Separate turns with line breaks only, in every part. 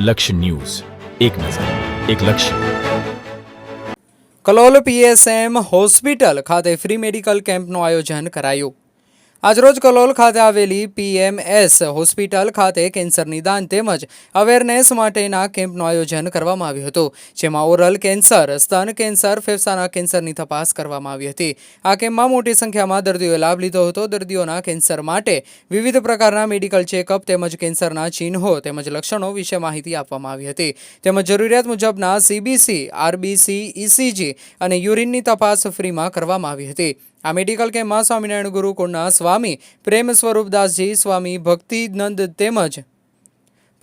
લક્ષ્ય ન્યૂઝ, એક નજર, એક લક્ષ્ય.
કલોલ પીએસએમ હોસ્પિટલ ખાતે ફ્રી મેડિકલ કેમ્પનું આયોજન કરાયું. આજરોજ કલોલ ખાતે આવેલી પીએમએસ હોસ્પિટલ ખાતે કેન્સર નિદાન તેમજ અવેરનેસ માટેના કેમ્પનું આયોજન કરવામાં આવ્યું હતું, જેમાં ઓરલ કેન્સર, સ્તન કેન્સર, ફેફસાના કેન્સરની તપાસ કરવામાં આવી હતી. આ કેમ્પમાં મોટી સંખ્યામાં દર્દીઓએ લાભ લીધો હતો. દર્દીઓના કેન્સર માટે વિવિધ પ્રકારના મેડિકલ ચેકઅપ તેમજ કેન્સરના ચિહ્નો તેમજ લક્ષણો વિશે માહિતી આપવામાં આવી હતી. તેમજ જરૂરિયાત મુજબના સીબીસી, આરબીસી, ઇસીજી અને યુરિનની તપાસ ફ્રીમાં કરવામાં આવી હતી. આ મેડિકલ કેમ્પમાં સ્વામિનારાયણ ગુરુકુળના સ્વામી પ્રેમ સ્વરૂપદાસજી, સ્વામી ભક્તિનંદ તેમજ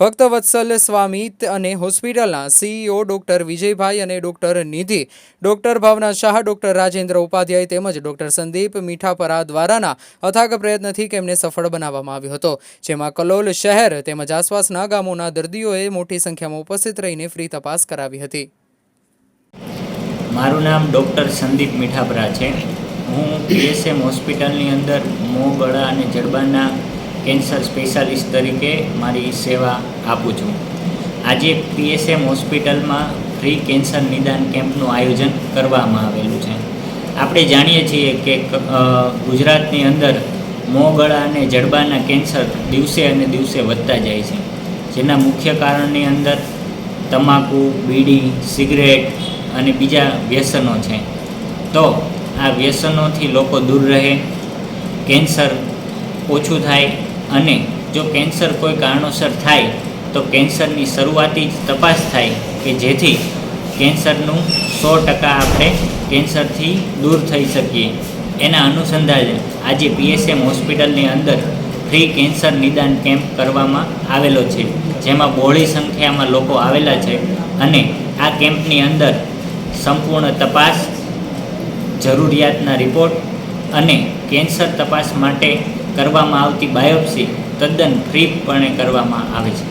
ભક્તવત્સલ સ્વામી અને હોસ્પિટલના સીઈઓ ડૉક્ટર વિજયભાઈ અને ડૉક્ટર નિધિ, ડૉક્ટર ભાવના શાહ, ડૉક્ટર રાજેન્દ્ર ઉપાધ્યાય તેમજ ડૉક્ટર સંદીપ મીઠાપરા દ્વારાના અથાગ પ્રયત્નથી કેમ્પને સફળ બનાવવામાં આવ્યો હતો, જેમાં કલોલ શહેર તેમજ આસપાસના ગામોના દર્દીઓએ મોટી સંખ્યામાં ઉપસ્થિત રહીને ફ્રી તપાસ કરાવી હતી.
મારું નામ ડૉક્ટર સંદીપ મીઠાપરા છે. હું પીએસએમ હોસ્પિટલની અંદર મોં, ગળા અને જડબાના કેન્સર સ્પેશિયાલિસ્ટ તરીકે મારી સેવા આપું છું. આજે પીએસએમ હોસ્પિટલમાં ફ્રી કેન્સર નિદાન કેમ્પનું આયોજન કરવામાં આવેલું છે. આપણે જાણીએ છીએ કે ગુજરાતની અંદર મોં, ગળા અને જડબાના કેન્સર દિવસે અને દિવસે વધતા જાય છે, જેના મુખ્ય કારણની અંદર તમાકુ, બીડી, સિગરેટ અને બીજા વ્યસનો છે. તો આ વ્યસનોથી લોકો દૂર રહે, કેન્સર ઓછું થાય અને જો કેન્સર કોઈ કારણોસર થાય તો કેન્સરની શરૂઆતી જ તપાસ થાય કે જેથી કેન્સરનું 100% આપણે કેન્સરથી દૂર થઈ શકીએ. એના અનુસંધાને આજે પીએસએમ હોસ્પિટલની અંદર ફ્રી કેન્સર નિદાન કેમ્પ કરવામાં આવેલો છે, જેમાં બહોળી સંખ્યામાં લોકો આવેલા છે અને આ કેમ્પની અંદર સંપૂર્ણ તપાસ, જરૂરિયાતના રિપોર્ટ અને કેન્સર તપાસ માટે કરવામાં આવતી બાયોપ્સી તદ્દન ફ્રીપણે કરવામાં આવે છે.